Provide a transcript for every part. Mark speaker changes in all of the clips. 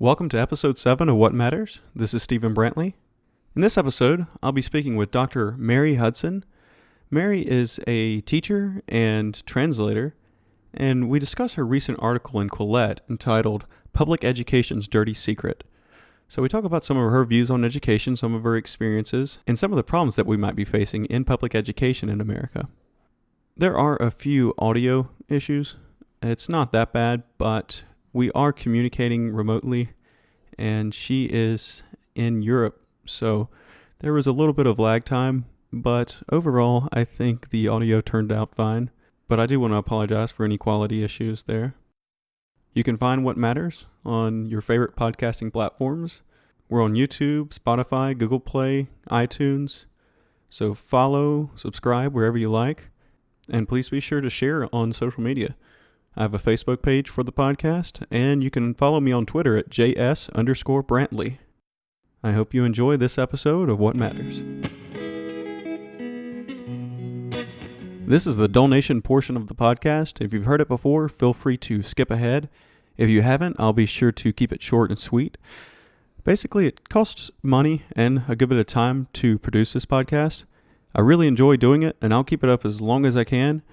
Speaker 1: Welcome to episode 7 of What Matters. This is Stephen Brantley. In this episode, I'll be speaking with Dr. Mary Hudson. Mary is a teacher and translator, and we discuss her recent article in Quillette entitled Public Education's Dirty Secret. So we talk about some of her views on education, some of her experiences, and some of the problems that we might be facing in public education in America. There are a few audio issues. It's not that bad, but we are communicating remotely, and she is in Europe, so there was a little bit of lag time, but overall, I think the audio turned out fine. But I do want to apologize for any quality issues there. You can find What Matters on your favorite podcasting platforms. We're on YouTube, Spotify, Google Play, iTunes. So follow, subscribe wherever you like, and please be sure to share on social media. I have a Facebook page for the podcast, and you can follow me on Twitter at JS_Brantley. I hope you enjoy this episode of What Matters. This is the donation portion of the podcast. If you've heard it before, feel free to skip ahead. If you haven't, I'll be sure to keep it short and sweet. Basically, it costs money and a good bit of time to produce this podcast. I really enjoy doing it, and I'll keep it up as long as I can.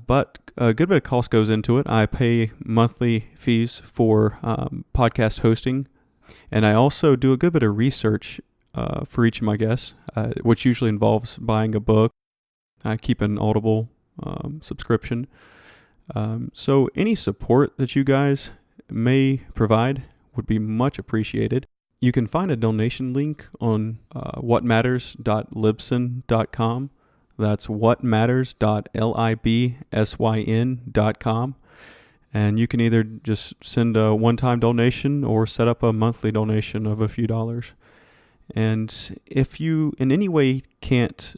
Speaker 1: But a good bit of cost goes into it. I pay monthly fees for podcast hosting, and I also do a good bit of research for each of my guests, which usually involves buying a book. I keep an Audible subscription. So any support that you guys may provide would be much appreciated. You can find a donation link on whatmatters.libsyn.com. That's whatmatters.libsyn.com. And you can either just send a one-time donation or set up a monthly donation of a few dollars. And if you in any way can't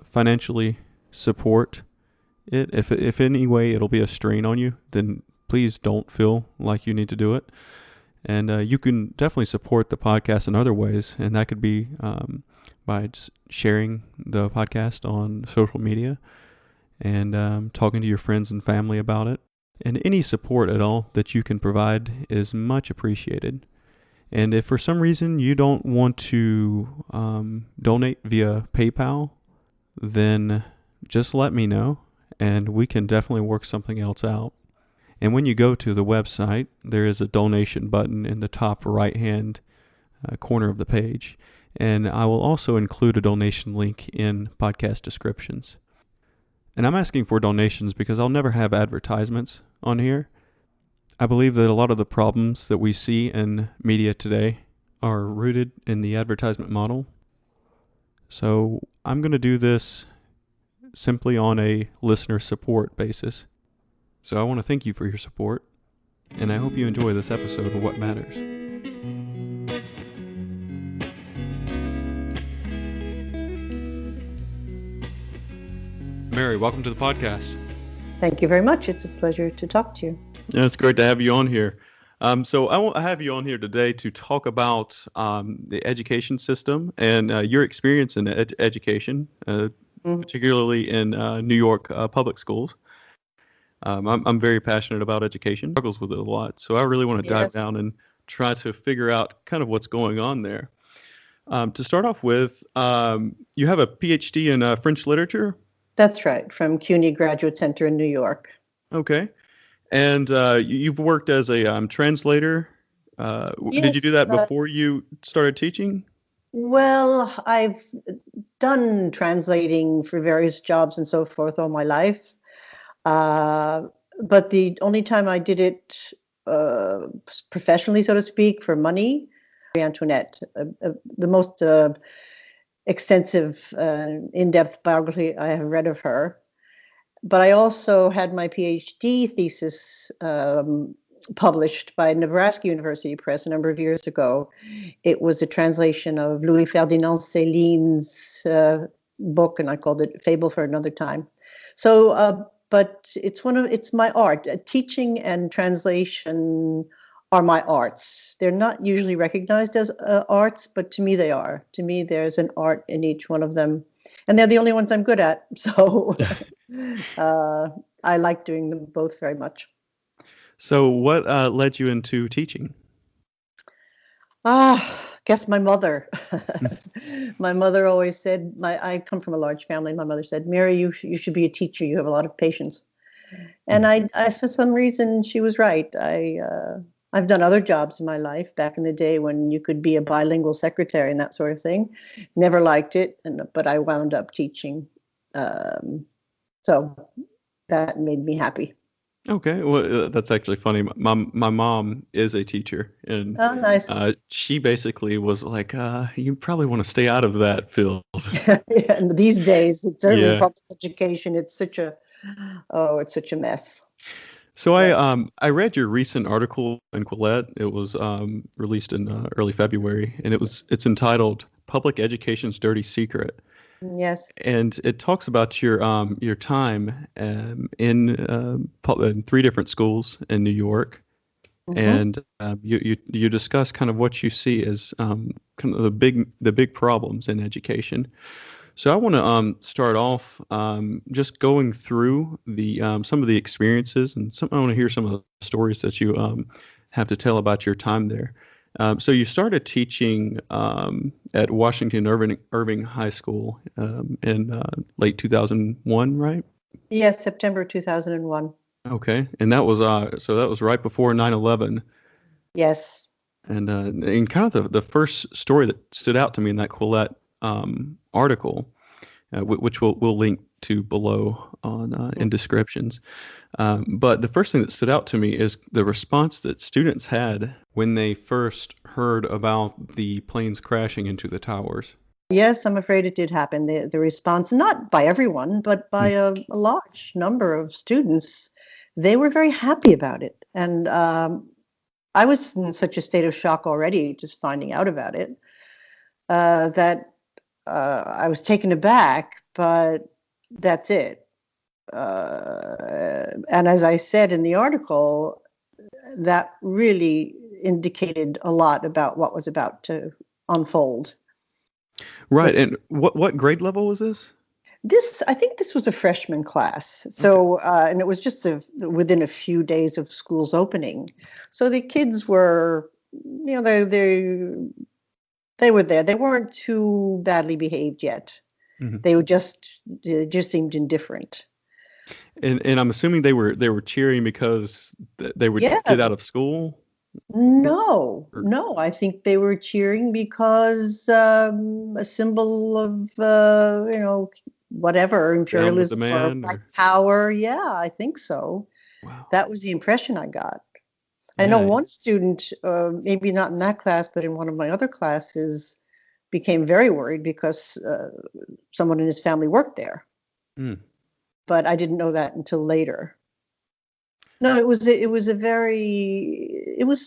Speaker 1: financially support it, if in any way it'll be a strain on you, then please don't feel like you need to do it. And you can definitely support the podcast in other ways, and that could be by just sharing the podcast on social media and talking to your friends and family about it. And any support at all that you can provide is much appreciated. And if for some reason you don't want to donate via PayPal, then just let me know, and we can definitely work something else out. And when you go to the website, there is a donation button in the top right-hand corner of the page. And I will also include a donation link in podcast descriptions. And I'm asking for donations because I'll never have advertisements on here. I believe that a lot of the problems that we see in media today are rooted in the advertisement model. So I'm going to do this simply on a listener support basis. So I want to thank you for your support, and I hope you enjoy this episode of What Matters. Mary, welcome to the podcast.
Speaker 2: Thank you very much. It's a pleasure to talk to you.
Speaker 1: Yeah, it's great to have you on here. So I want to have you on here today to talk about the education system and your experience in education, particularly in New York public schools. I'm very passionate about education, struggles with it a lot. So I really want to dive down and try to figure out kind of what's going on there. To start off with, you have a PhD in French literature?
Speaker 2: That's right, from CUNY Graduate Center in New York.
Speaker 1: Okay. And you've worked as a translator. Did you do that before you started teaching?
Speaker 2: Well, I've done translating for various jobs and so forth all my life. But the only time I did it professionally, so to speak, for money, Marie Antoinette, the most extensive, in-depth biography I have read of her. But I also had my PhD thesis published by Nebraska University Press a number of years ago. It was a translation of Louis Ferdinand Céline's book, and I called it Fable for Another Time. So, but it's my art. Teaching and translation are my arts. They're not usually recognized as arts, but to me they are. To me, there's an art in each one of them, and they're the only ones I'm good at. So I like doing them both very much.
Speaker 1: So what led you into teaching?
Speaker 2: Guess my mother.
Speaker 1: Mm,
Speaker 2: My mother always said, I come from a large family. My mother said, Mary, you should be a teacher. You have a lot of patience. And
Speaker 1: mm.
Speaker 2: for some reason, she was right. I've done other jobs in my life back in the day when you could be a bilingual secretary and that sort of thing. Never liked it, but I wound up teaching. Um, so that made me happy.
Speaker 1: Okay, well, that's actually funny. My mom is a teacher, and
Speaker 2: Oh, nice.
Speaker 1: she basically was like, "You probably want to stay out of that field."
Speaker 2: Yeah, and these days, it's certainly
Speaker 1: Yeah.
Speaker 2: public education. It's such a mess.
Speaker 1: So
Speaker 2: Yeah.
Speaker 1: I read your recent article in Quillette. It was released in early February, and it's entitled "Public Education's Dirty Secret."
Speaker 2: Yes.
Speaker 1: And it talks about your time in three different schools in New York,
Speaker 2: Hmm.
Speaker 1: and you discuss kind of what you see as kind of the big problems in education. So I want to start off just going through the some of the experiences, and I want to hear some of the stories that you have to tell about your time there. So you started teaching at Washington Irving High School in late 2001, right?
Speaker 2: Yes, September 2001.
Speaker 1: Okay, and that was right before 9/11.
Speaker 2: Yes.
Speaker 1: And kind of the first story that stood out to me in that Quillette article, which we'll link to below on in descriptions. But the first thing that stood out to me is the response that students had when they first heard about the planes crashing into the towers.
Speaker 2: Yes, I'm afraid it did happen. The response, not by everyone, but by
Speaker 1: Mm,
Speaker 2: a large number of students, they were very happy about it. And I was in such a state of shock already, just finding out about it, that I was taken aback, but that's it. And as I said in the article, that really indicated a lot about what was about to unfold.
Speaker 1: Right,
Speaker 2: Because
Speaker 1: and what grade level was this?
Speaker 2: I think this was a freshman class.
Speaker 1: Okay.
Speaker 2: So, and it was just within a few days of school's opening. So the kids were, they were there. They weren't too badly behaved yet.
Speaker 1: Hmm.
Speaker 2: They just seemed indifferent.
Speaker 1: And I'm assuming they were cheering because they would
Speaker 2: Yeah,
Speaker 1: get out of school.
Speaker 2: no,
Speaker 1: Or,
Speaker 2: no. I think they were cheering because a symbol of, whatever,
Speaker 1: down with the
Speaker 2: imperialism or
Speaker 1: man,
Speaker 2: white
Speaker 1: or
Speaker 2: power. Yeah, I think so.
Speaker 1: wow.
Speaker 2: That was the impression I got. I know
Speaker 1: Yeah.
Speaker 2: one student, maybe not in that class, but in one of my other classes, became very worried because someone in his family worked there.
Speaker 1: Mm.
Speaker 2: But I didn't know that until later. No, it was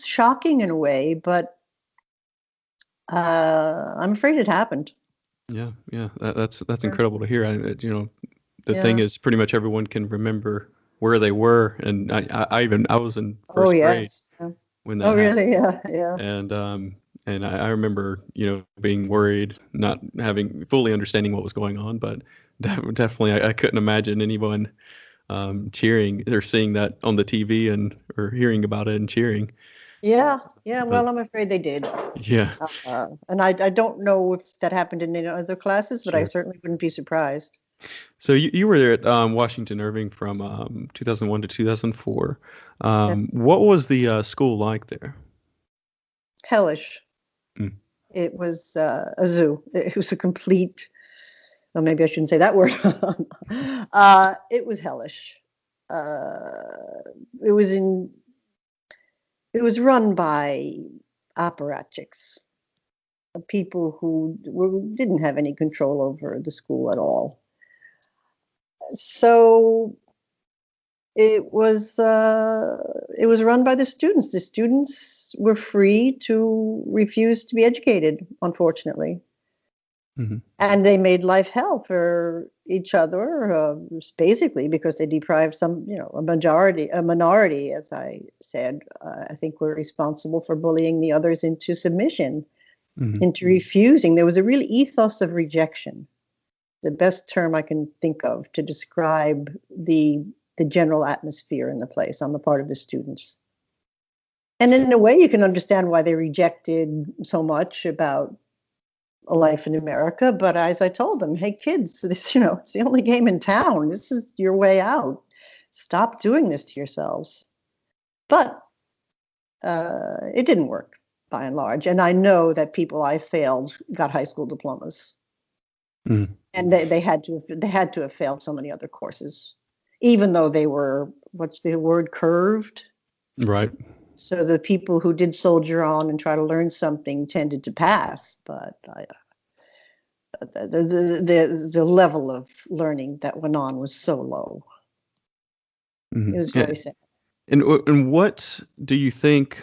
Speaker 2: shocking in a way, but I'm afraid it happened.
Speaker 1: Yeah, yeah, that's
Speaker 2: Yeah.
Speaker 1: incredible to hear. The thing
Speaker 2: Yeah.
Speaker 1: is, pretty much everyone can remember where they were, and I was in
Speaker 2: Oh,
Speaker 1: first grade
Speaker 2: yes. Yeah.
Speaker 1: when that
Speaker 2: Oh,
Speaker 1: happened,
Speaker 2: really? Yeah. Yeah.
Speaker 1: and I remember being worried, not having fully understanding what was going on, but definitely I couldn't imagine anyone cheering or seeing that on the TV and or hearing about it and cheering.
Speaker 2: Yeah. Yeah.
Speaker 1: But
Speaker 2: Well, I'm afraid they did.
Speaker 1: yeah,
Speaker 2: And I don't know if that happened in any other classes, but I
Speaker 1: sure.
Speaker 2: certainly wouldn't be surprised.
Speaker 1: So you were there at Washington Irving from 2001 to 2004.
Speaker 2: That's
Speaker 1: What was the school like there?
Speaker 2: hellish.
Speaker 1: Mm.
Speaker 2: It was a zoo. It was a complete, well, maybe I shouldn't say that word. It was hellish. It was in, it was run by apparatchiks, people who didn't have any control over the school at all. So it was run by the students. The students were free to refuse to be educated, unfortunately,
Speaker 1: Hmm.
Speaker 2: and they made life hell for each other, basically because they deprived a minority, as I said. I think were responsible for bullying the others into submission,
Speaker 1: Hmm.
Speaker 2: into refusing. There was a real ethos of rejection, the best term I can think of to describe the general atmosphere in the place on the part of the students. And in a way, you can understand why they rejected so much about a life in America. But as I told them, hey, kids, this, it's the only game in town. This is your way out. Stop doing this to yourselves. But it didn't work by and large. And I know that people I failed got high school diplomas.
Speaker 1: Mm.
Speaker 2: And they had to have failed so many other courses, even though they were, what's the word, curved.
Speaker 1: Right.
Speaker 2: So the people who did soldier on and try to learn something tended to pass, but the level of learning that went on was so low. It was very sad.
Speaker 1: And what do you think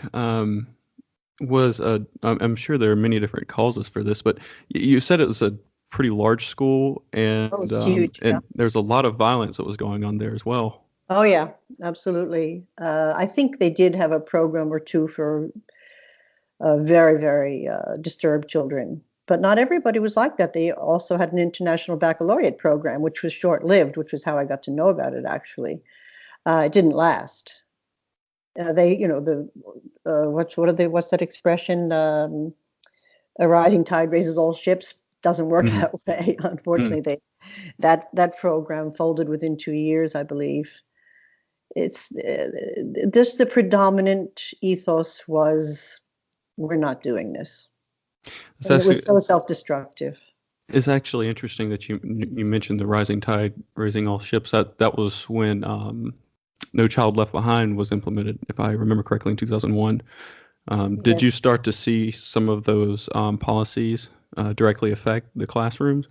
Speaker 1: was a? I'm sure there are many different causes for this, but you said it was a pretty large school,
Speaker 2: Oh, it's huge. Yeah.
Speaker 1: and there's a lot of violence that was going on there as well.
Speaker 2: Oh, yeah, absolutely. I think they did have a program or two for very, very disturbed children. But not everybody was like that. They also had an international baccalaureate program, which was short-lived, which was how I got to know about it, actually. It didn't last. What's that expression? A rising tide raises all ships. Doesn't work
Speaker 1: Mhm.
Speaker 2: that way.
Speaker 1: Mm.
Speaker 2: Unfortunately, that program folded within 2 years, I believe. It's just the predominant ethos was, we're not doing this.
Speaker 1: It's
Speaker 2: And it was
Speaker 1: actually
Speaker 2: so self-destructive.
Speaker 1: it's actually interesting that you mentioned the rising tide raising all ships. That was when No Child Left Behind was implemented, if I remember correctly, in 2001. Did you
Speaker 2: Yes.
Speaker 1: start to see some of those policies directly affect the classrooms?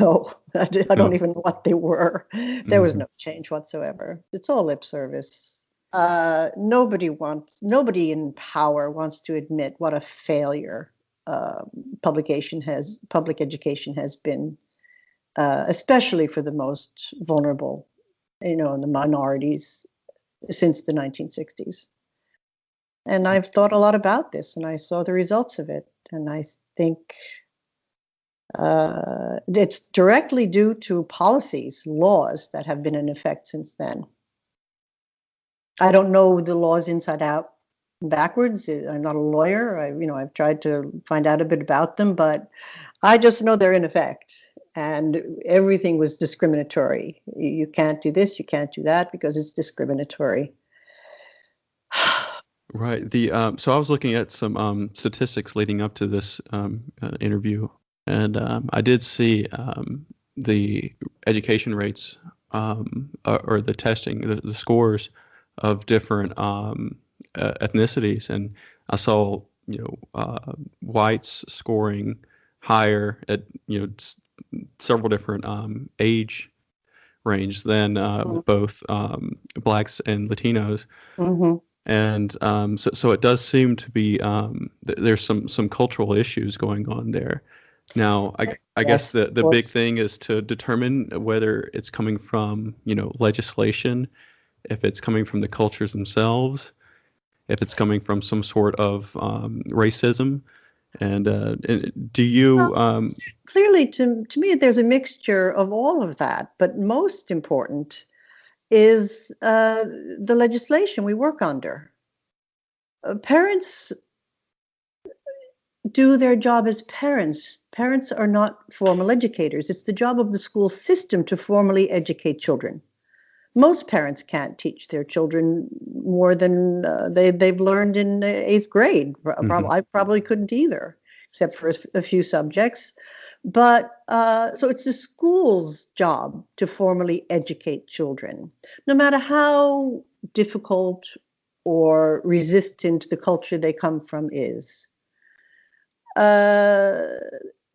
Speaker 2: No, I don't
Speaker 1: No.
Speaker 2: even know what they were. There was
Speaker 1: Hmm.
Speaker 2: no change whatsoever. It's all lip service. Nobody in power wants to admit what a failure uh, public education has been, especially for the most vulnerable, and the minorities since the 1960s. And I've thought a lot about this, and I saw the results of it, and I think it's directly due to policies, laws that have been in effect since then. I don't know the laws inside out and backwards. I'm not a lawyer. I've tried to find out a bit about them, but I just know they're in effect. And everything was discriminatory. You can't do this, you can't do that because it's discriminatory.
Speaker 1: Right. So I was looking at some statistics leading up to this interview, and I did see the education rates or the testing, the scores of different ethnicities, and I saw whites scoring higher at several different age range than both blacks and Latinos.
Speaker 2: Mm-hmm.
Speaker 1: And so it does seem to be there's some cultural issues going on there. Now, I guess
Speaker 2: Yes,
Speaker 1: the
Speaker 2: of
Speaker 1: big
Speaker 2: course.
Speaker 1: thing is to determine whether it's coming from legislation, if it's coming from the cultures themselves, if it's coming from some sort of racism. And do
Speaker 2: Well,
Speaker 1: you
Speaker 2: clearly, to me, there's a mixture of all of that. But most important is the legislation we work under. Parents do their job as parents. Parents are not formal educators. It's the job of the school system to formally educate children. Most parents can't teach their children more than they've learned in eighth grade.
Speaker 1: mhm,
Speaker 2: I probably couldn't either, except for a few subjects. But so it's the school's job to formally educate children, no matter how difficult or resistant the culture they come from is. Uh,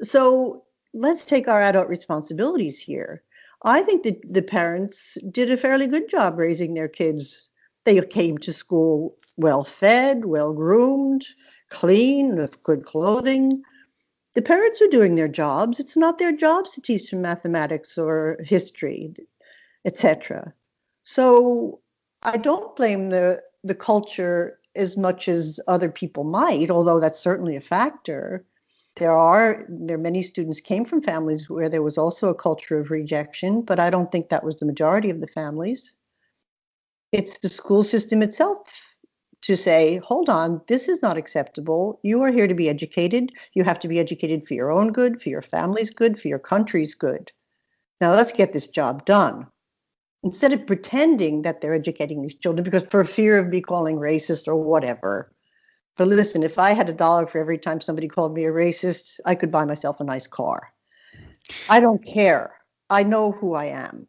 Speaker 2: so let's take our adult responsibilities here. I think that the parents did a fairly good job raising their kids. They came to school well fed, well groomed, clean, with good clothing. The parents are doing their jobs. It's not their jobs to teach them mathematics or history, etc. So I don't blame the culture as much as other people might, although that's certainly a factor. There are many students came from families where there was also a culture of rejection, but I don't think that was the majority of the families. It's the school system itself to say, hold on, this is not acceptable. You are here to be educated. You have to be educated for your own good, for your family's good, for your country's good. Now let's get this job done. Instead of pretending that they're educating these children because for fear of me calling racist or whatever. But listen, if I had $1 for every time somebody called me a racist, I could buy myself a nice car. I don't care. I know who I am.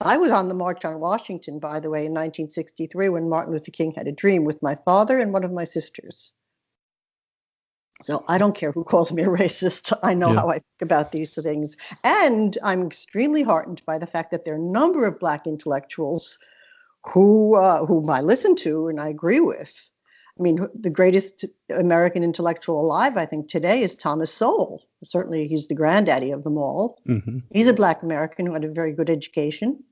Speaker 2: I was on the March on Washington, by the way, in 1963 when Martin Luther King had a dream with my father and one of my sisters. So I don't care who calls me a racist. I know how I think about these things. And I'm extremely heartened by the fact that there are a number of Black intellectuals whom I listen to and I agree with. I mean, the greatest American intellectual alive, I think, today is Thomas Sowell. Certainly, he's the granddaddy of them all.
Speaker 1: Mm-hmm.
Speaker 2: He's a Black American who had a very good education.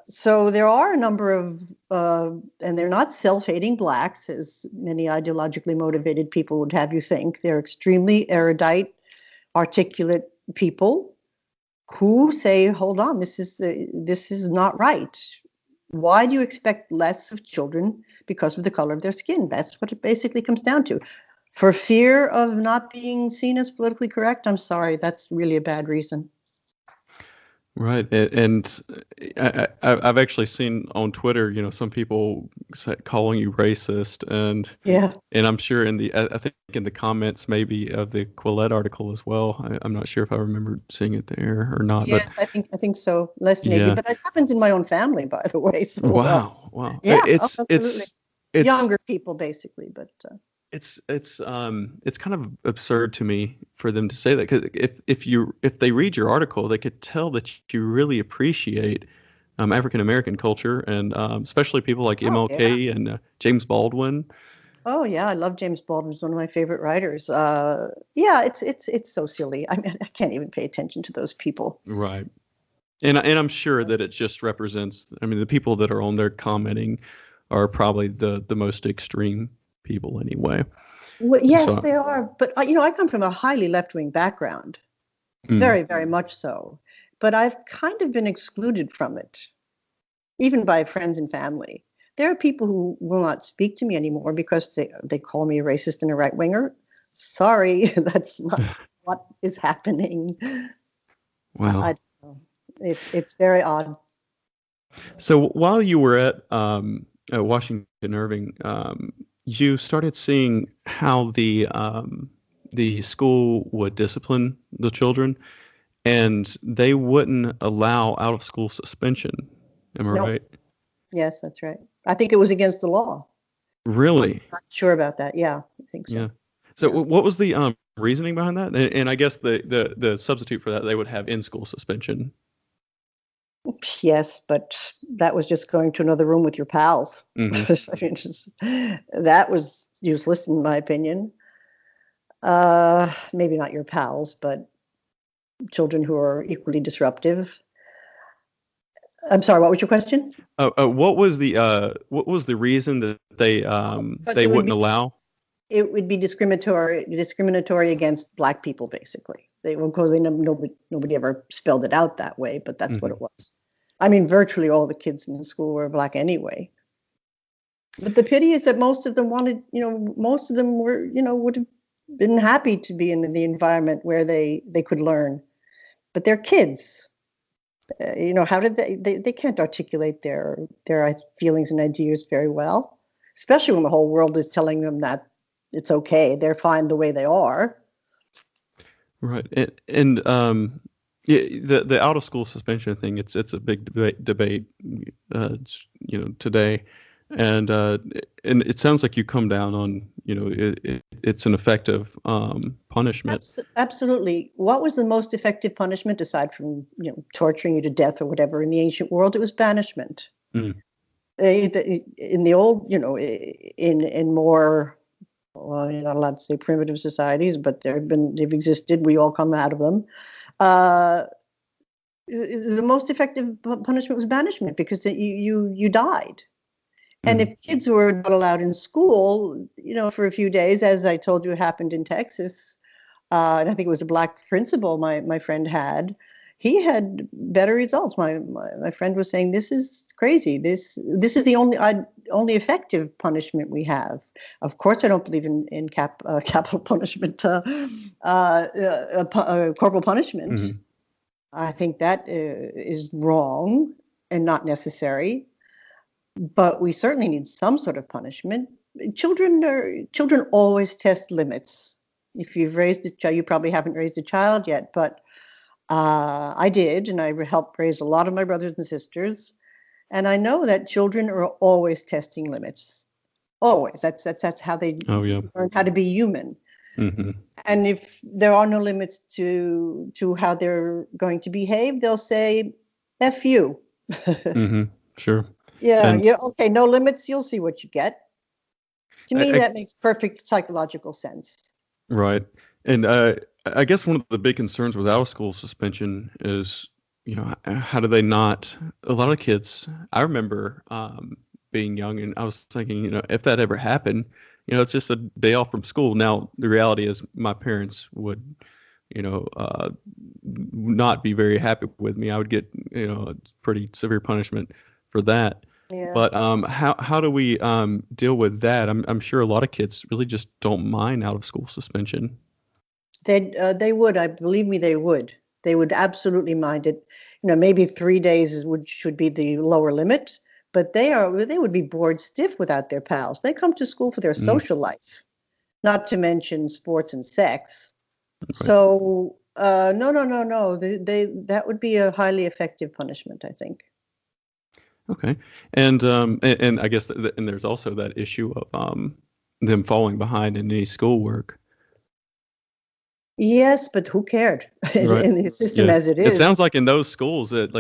Speaker 2: So there are a number of, and they're not self-hating Blacks, as many ideologically motivated people would have you think. They're extremely erudite, articulate people who say, hold on, this is not right. Why do you expect less of children because of the color of their skin? That's what it basically comes down to. For fear of not being seen as politically correct, I'm sorry, that's really a bad reason.
Speaker 1: Right, and I've actually seen on Twitter, some people calling you racist, and I'm sure I think in the comments maybe of the Quillette article as well. I'm not sure if I remember seeing it there or not,
Speaker 2: yes,
Speaker 1: but
Speaker 2: I think so. Less maybe, but it happens in my own family, by the way. So
Speaker 1: wow,
Speaker 2: yeah,
Speaker 1: absolutely. It's
Speaker 2: younger people basically, but
Speaker 1: it's kind of absurd to me for them to say that, because if they read your article, they could tell that you really appreciate African American culture, and especially people like MLK and James Baldwin.
Speaker 2: Oh yeah, I love James Baldwin. He's one of my favorite writers. Yeah, it's so silly. I mean, I can't even pay attention to those people.
Speaker 1: Right. And I'm sure that it just represents, I mean, the people that are on there commenting are probably the most extreme people anyway.
Speaker 2: Well, yes, they are. But I come from a highly left-wing background, very, very much so. But I've kind of been excluded from it, even by friends and family. There are people who will not speak to me anymore because they call me a racist and a right-winger. Sorry, that's not what is happening.
Speaker 1: Wow.
Speaker 2: I don't know. It's very odd.
Speaker 1: So while you were at Washington Irving, you started seeing how the school would discipline the children, and they wouldn't allow out of school suspension. Am I right?
Speaker 2: Yes, that's right. I think it was against the law.
Speaker 1: Really?
Speaker 2: I'm not sure about that. Yeah, I think so.
Speaker 1: Yeah. So what was the reasoning behind that? And I guess the substitute for that, they would have in-school suspension.
Speaker 2: Yes, but that was just going to another room with your pals.
Speaker 1: Mm-hmm.
Speaker 2: I mean, that was useless in my opinion. Maybe not your pals, but children who are equally disruptive. I'm sorry, what was your question?
Speaker 1: What was the reason that they wouldn't allow?
Speaker 2: It would be discriminatory against Black people, basically. Because nobody ever spelled it out that way, but that's what it was. I mean, virtually all the kids in the school were Black anyway. But the pity is that most of them were, would have been happy to be in the environment where they could learn. But they're kids. How did they can't articulate their feelings and ideas very well, especially when the whole world is telling them that it's okay, they're fine the way they are.
Speaker 1: Right. And the out of school suspension thing, it's a big debate today, and it sounds like you come down on it's an effective punishment.
Speaker 2: Absolutely. What was the most effective punishment aside from torturing you to death or whatever in the ancient world? It was banishment. In the old, in more, well, you're not allowed to say primitive societies, but they've existed. We all come out of them. The most effective punishment was banishment because you died. And if kids were not allowed in school, for a few days, as I told you, happened in Texas, and I think it was a Black principal my friend had, he had better results. My friend was saying, "This is crazy. This is the only effective punishment we have." Of course, I don't believe in capital punishment, corporal punishment.
Speaker 1: Hmm.
Speaker 2: I think that is wrong and not necessary. But we certainly need some sort of punishment. Children always test limits. If you've raised a child, you probably haven't raised a child yet, but I did, and I helped raise a lot of my brothers and sisters. And I know that children are always testing limits. Always. That's how they
Speaker 1: Oh yeah.
Speaker 2: learn how to be human.
Speaker 1: Hmm.
Speaker 2: And if there are no limits to how they're going to behave, they'll say, "F you."
Speaker 1: Hmm. Sure.
Speaker 2: Yeah,
Speaker 1: And
Speaker 2: yeah, okay, no limits, you'll see what you get. To me,
Speaker 1: I,
Speaker 2: that makes perfect psychological sense.
Speaker 1: right. And I guess one of the big concerns with out of school suspension is, how do they not? A lot of kids, I remember being young and I was thinking, if that ever happened, it's just a day off from school. Now, the reality is my parents would, not be very happy with me. I would get, a pretty severe punishment for that.
Speaker 2: Yeah,
Speaker 1: But how do we deal with that? I'm sure a lot of kids really just don't mind out of school suspension.
Speaker 2: they would. I believe me, they would. They would absolutely mind it. Maybe 3 days should be the lower limit, but they would be bored stiff without their pals. They come to school for their
Speaker 1: Mm,
Speaker 2: social life, not to mention sports and sex.
Speaker 1: right.
Speaker 2: So no, no, no, no. That would be a highly effective punishment, I think.
Speaker 1: Okay. And I guess and there's also that issue of them falling behind in any schoolwork.
Speaker 2: Yes, but who cared
Speaker 1: Right.
Speaker 2: in the system
Speaker 1: Yeah.
Speaker 2: as it
Speaker 1: It
Speaker 2: is?
Speaker 1: sounds like in those schools that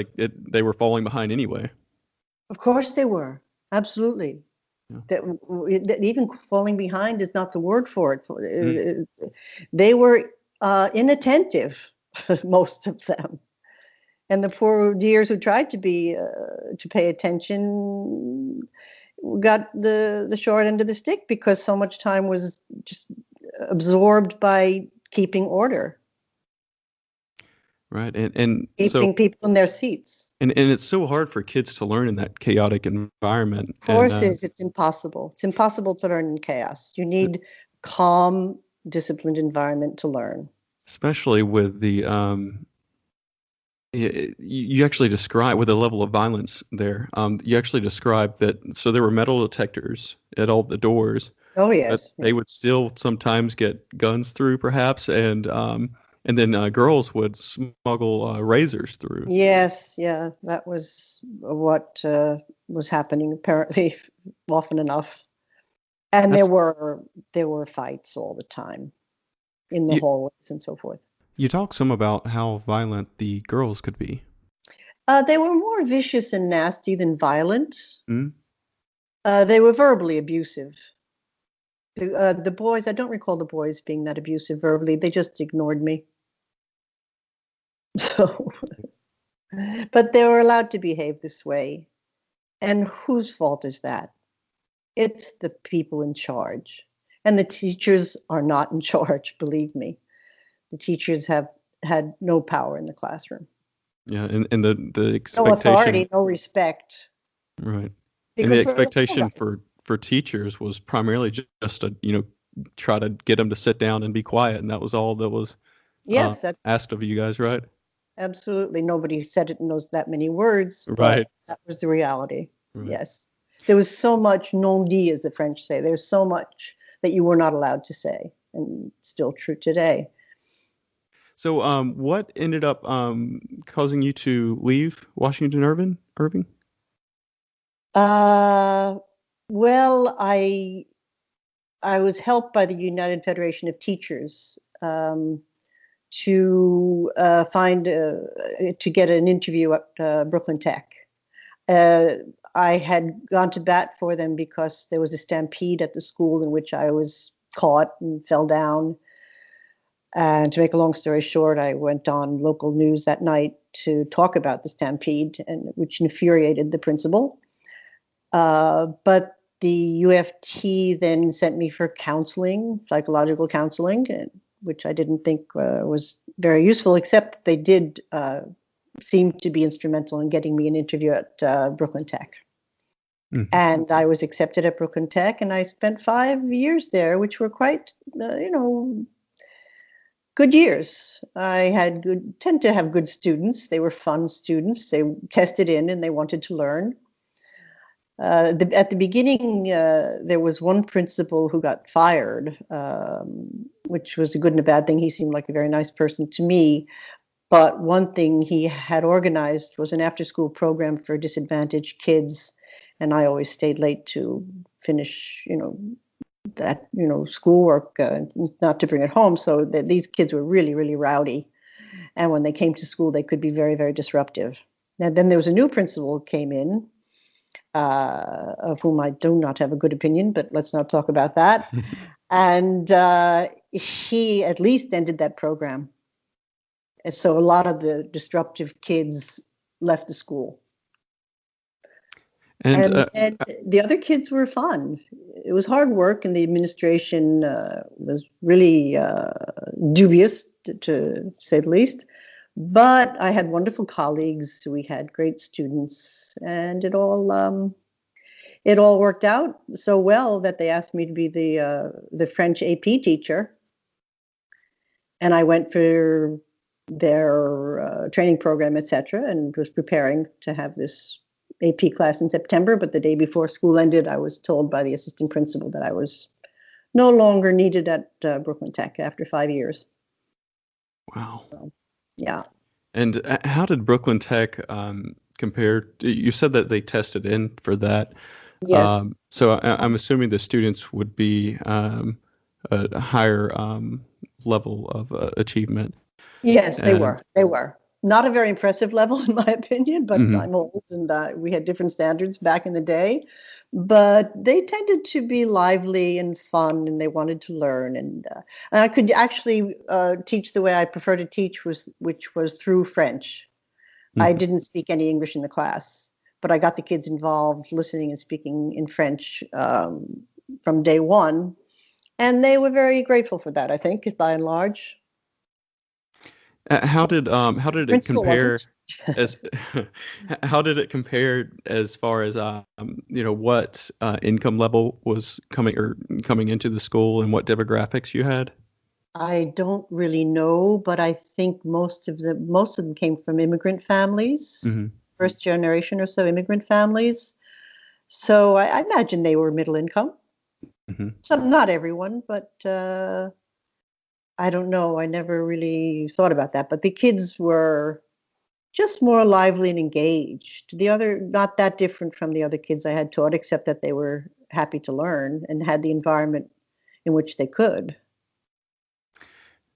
Speaker 1: they were falling behind anyway.
Speaker 2: Of course they were. Absolutely.
Speaker 1: Yeah.
Speaker 2: That even falling behind is not the word for it.
Speaker 1: Mm,
Speaker 2: They were inattentive, most of them. And the poor dears who tried to pay attention got the short end of the stick because so much time was just absorbed by keeping order,
Speaker 1: right. And so
Speaker 2: keeping people in their seats.
Speaker 1: and it's so hard for kids to learn in that chaotic environment.
Speaker 2: Of
Speaker 1: And
Speaker 2: course, it's impossible. It's impossible to learn in chaos. You need calm, disciplined environment to learn.
Speaker 1: especially with the you actually describe with the level of violence there. You actually described that. So there were metal detectors at all the doors,
Speaker 2: Oh
Speaker 1: but
Speaker 2: yes,
Speaker 1: they
Speaker 2: yeah.
Speaker 1: would still sometimes get guns through, perhaps, and then girls would smuggle razors through.
Speaker 2: Yes, yeah. That was what was happening apparently often enough. And there
Speaker 1: That's
Speaker 2: were there were fights all the time in the
Speaker 1: you.
Speaker 2: hallways and so forth.
Speaker 1: You talk some about how violent the girls could be.
Speaker 2: They were more vicious and nasty than violent.
Speaker 1: Mm?
Speaker 2: They were verbally abusive. The boys, I don't recall the boys being that abusive verbally. They just ignored me. So, but they were allowed to behave this way. And whose fault is that? It's the people in charge. And the teachers are not in charge, believe me. The teachers have had no power in the classroom,
Speaker 1: Yeah, and the
Speaker 2: no
Speaker 1: expectation,
Speaker 2: authority, no respect,
Speaker 1: right? And the
Speaker 2: because we're the little
Speaker 1: expectation
Speaker 2: guys.
Speaker 1: for teachers was primarily just to try to get them to sit down and be quiet, and that was all that was
Speaker 2: Yes, that's
Speaker 1: asked of you guys, right?
Speaker 2: absolutely. Nobody said it in those that many words,
Speaker 1: Right.
Speaker 2: but that was the reality.
Speaker 1: Right.
Speaker 2: Yes. There was so much non dit, as the French say. There's so much that you were not allowed to say, and still true today.
Speaker 1: So, what ended up causing you to leave Washington Irving?
Speaker 2: Uh, well, I was helped by the United Federation of Teachers to find to get an interview at Brooklyn Tech. Uh, I had gone to bat for them because there was a stampede at the school in which I was caught and fell down. And to make a long story short, I went on local news that night to talk about the stampede, and which infuriated the principal. But the UFT then sent me for counseling, psychological counseling, which I didn't think was very useful, except they did seemed to be instrumental in getting me an interview at Brooklyn Tech.
Speaker 1: Mm-hmm.
Speaker 2: And I was accepted at Brooklyn Tech, and I spent 5 years there, which were quite, good years. Tend to have good students. They were fun students. They tested in and they wanted to learn. At the beginning, there was one principal who got fired, which was a good and a bad thing. He seemed like a very nice person to me. But one thing he had organized was an after-school program for disadvantaged kids. And I always stayed late to finish, that, schoolwork, not to bring it home. So these kids were really, really rowdy. And when they came to school, they could be very, very disruptive. And then there was a new principal who came in, of whom I do not have a good opinion, but let's not talk about that. And he at least ended that program. And so a lot of the disruptive kids left the school.
Speaker 1: And
Speaker 2: And the other kids were fun. It was hard work, and the administration was really dubious, to say the least. But I had wonderful colleagues. We had great students, and it all worked out so well that they asked me to be the French AP teacher, and I went for their training program, etc., and was preparing to have this AP class in September. But the day before school ended, I was told by the assistant principal that I was no longer needed at Brooklyn Tech after 5 years.
Speaker 1: wow.
Speaker 2: So, yeah.
Speaker 1: And how did Brooklyn Tech compare? You said that they tested in for that.
Speaker 2: Yes.
Speaker 1: So I'm assuming the students would be a higher level of achievement.
Speaker 2: Yes, they
Speaker 1: And
Speaker 2: were. They were. Not a very impressive level, in my opinion, but
Speaker 1: mhm.
Speaker 2: I'm old and we had different standards back in the day. But they tended to be lively and fun, and they wanted to learn. And I could actually teach the way I prefer to teach, which was through French. I
Speaker 1: Mhm.
Speaker 2: didn't speak any English in the class, but I got the kids involved, listening and speaking in French from day one. And they were very grateful for that, I think, by and large.
Speaker 1: How
Speaker 2: The
Speaker 1: did it
Speaker 2: principal
Speaker 1: compare
Speaker 2: wasn't.
Speaker 1: as how did it compare as far as what income level was coming into the school and what demographics you had?
Speaker 2: I don't really know, but I think most of them came from immigrant families,
Speaker 1: Hmm.
Speaker 2: first generation or so immigrant families. So I imagine they were middle income.
Speaker 1: Hmm.
Speaker 2: Some, not everyone, but I don't know. I never really thought about that. But the kids were just more lively and engaged. The other, not that different from the other kids I had taught, except that they were happy to learn and had the environment in which they could.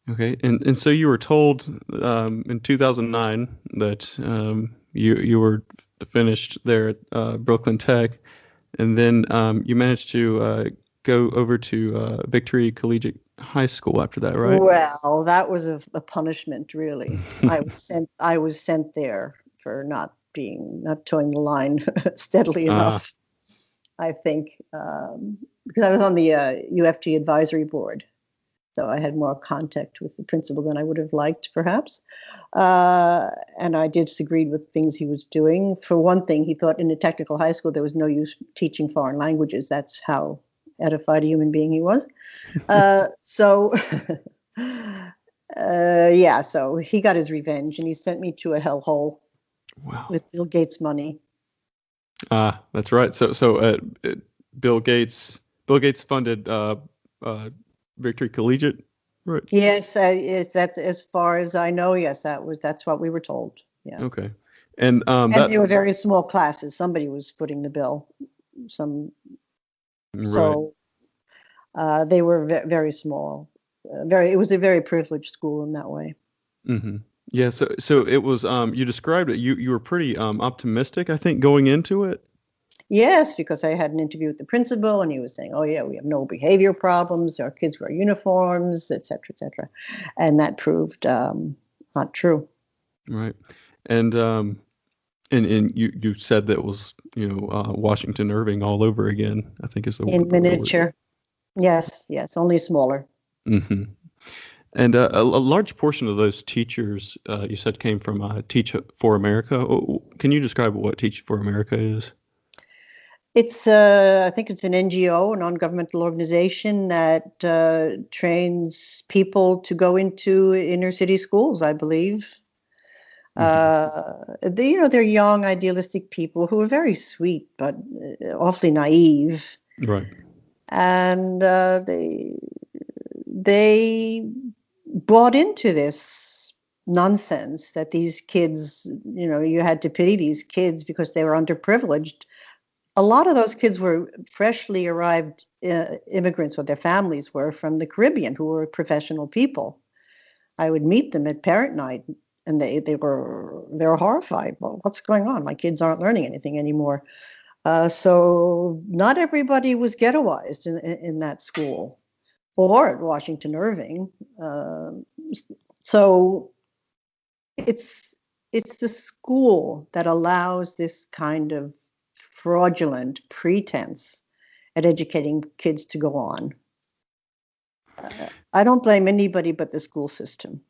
Speaker 1: Okay, and so you were told in 2009 that you were finished there at Brooklyn Tech, and then you managed to go over to Victory Collegiate High School after that, right?
Speaker 2: Well, that was a punishment, really. I was sent there for not towing the line steadily
Speaker 1: Ah,
Speaker 2: enough, I think, because I was on the UFT advisory board. So I had more contact with the principal than I would have liked, perhaps. And I disagreed with things he was doing. For one thing, he thought in a technical high school there was no use teaching foreign languages. That's how edified a human being he was. So, yeah, so he got his revenge and he sent me to a hellhole
Speaker 1: wow.
Speaker 2: with Bill Gates' money.
Speaker 1: Ah, that's right. So Bill Gates Bill Gates funded uh, Victory Collegiate, right?
Speaker 2: Yes, that's as far as I know. Yes, that's what we were told. Yeah.
Speaker 1: Okay, and
Speaker 2: And they were very small classes. Somebody was footing the bill. Some
Speaker 1: right.
Speaker 2: so they were very small. It was a very privileged school in that way.
Speaker 1: Hmm. Yeah, so it was you described it. You were pretty optimistic, I think, going into it.
Speaker 2: Yes, because I had an interview with the principal, and he was saying, "Oh yeah, we have no behavior problems. Our kids wear uniforms, etc., etc." And that proved not true.
Speaker 1: Right. And and you said that was, Washington Irving all over again, I think is
Speaker 2: In
Speaker 1: the word.
Speaker 2: miniature, yes, yes, only smaller.
Speaker 1: Hmm. And a large portion of those teachers, you said, came from Teach for America. Can you describe what Teach for America is?
Speaker 2: It's, I think it's an NGO, a non-governmental organization that trains people to go into inner city schools, I believe.
Speaker 1: Hmm.
Speaker 2: They're young, idealistic people who are very sweet, but awfully naive.
Speaker 1: Right.
Speaker 2: And they bought into this nonsense that these kids, you had to pity these kids because they were underprivileged. A lot of those kids were freshly arrived immigrants, or their families were from the Caribbean, who were professional people. I would meet them at parent night, and they were horrified. Well, what's going on? My kids aren't learning anything anymore. So not everybody was ghettoized in that school or at Washington Irving. Uh, so it's it's the school that allows this kind of fraudulent pretense at educating kids to go on. I don't blame anybody but the school system.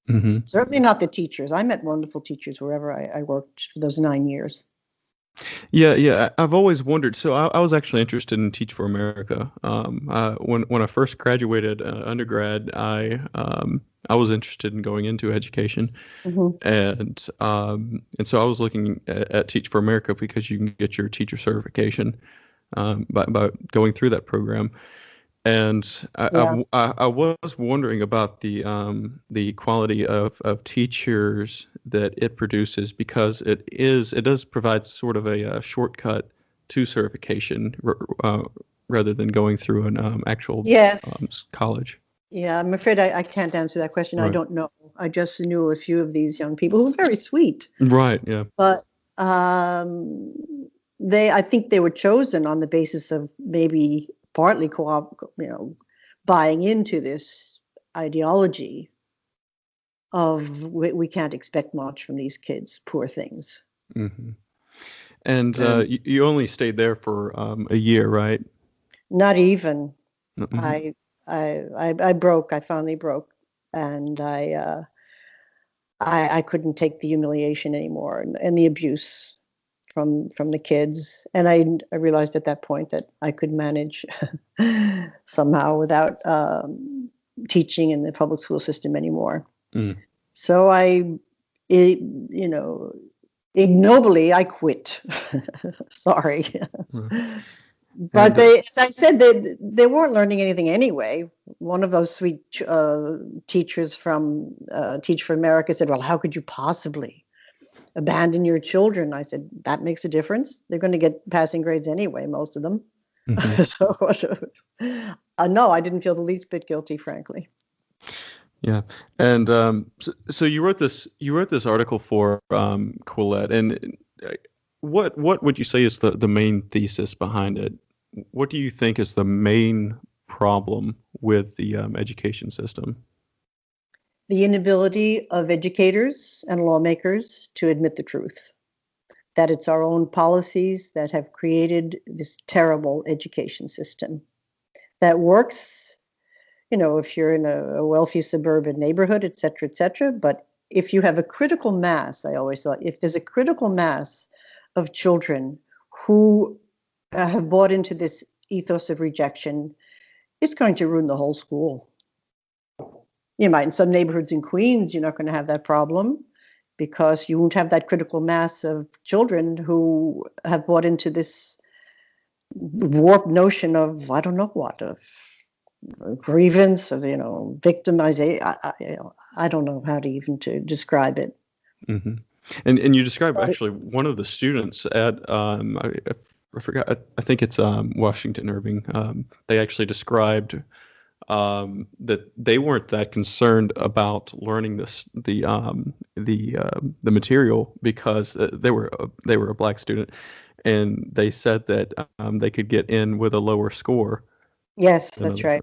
Speaker 1: Hmm.
Speaker 2: Certainly not the teachers. I met wonderful teachers wherever I worked for those 9 years.
Speaker 1: Yeah, yeah. I've always wondered. So I was actually interested in Teach for America. When I first graduated undergrad, I was interested in going into education,
Speaker 2: Mhm.
Speaker 1: and so I was looking at Teach for America because you can get your teacher certification by going through that program. And
Speaker 2: Yeah.
Speaker 1: I was wondering about the quality of teachers that it produces, because it does provide sort of a shortcut to certification rather than going through an actual
Speaker 2: Yes.
Speaker 1: college.
Speaker 2: Yeah, I'm afraid I can't answer that question. I
Speaker 1: Right.
Speaker 2: don't know. I just knew a few of these young people who were very sweet,
Speaker 1: Right. Yeah.
Speaker 2: but um, I think they were chosen on the basis of maybe partly buying into this ideology of we can't expect much from these kids, poor things.
Speaker 1: Hmm. And
Speaker 2: And
Speaker 1: you only stayed there for a year, right?
Speaker 2: not even.
Speaker 1: Hmm.
Speaker 2: I broke. I finally broke, and I couldn't take the humiliation anymore, and the abuse from the kids. And I realized at that point that I could manage somehow without teaching in the public school system anymore.
Speaker 1: Mm.
Speaker 2: So it, you know, ignobly, I quit. Sorry.
Speaker 1: Right.
Speaker 2: But
Speaker 1: And
Speaker 2: as I said, they weren't learning anything anyway. One of those sweet teachers from Teach for America said, "Well, how could you possibly abandon your children?" I said, "That makes a difference. They're going to get passing grades anyway, most of them."
Speaker 1: mhm.
Speaker 2: So, no, I didn't feel the least bit guilty, frankly.
Speaker 1: Yeah, and so you wrote this article for Quillette, and what would you say is the main thesis behind it? What do you think is the main problem with the education system?
Speaker 2: The inability of educators and lawmakers to admit the truth, that it's our own policies that have created this terrible education system that works, if you're in a wealthy suburban neighborhood, et cetera. But if you have a critical mass, I always thought, if there's a critical mass of children who have bought into this ethos of rejection, it's going to ruin the whole school. You might, in some neighborhoods in Queens, you're not going to have that problem because you won't have that critical mass of children who have bought into this warped notion of, I don't know what, of grievance, of victimization. I don't know how to even to describe it.
Speaker 1: Hmm. And you describe
Speaker 2: But
Speaker 1: actually one of the students at I forgot, I think it's Washington Irving. They actually described that they weren't that concerned about learning the material because they were a black student, and they said that they could get in with a lower score
Speaker 2: yes,
Speaker 1: than
Speaker 2: that's
Speaker 1: others,
Speaker 2: right.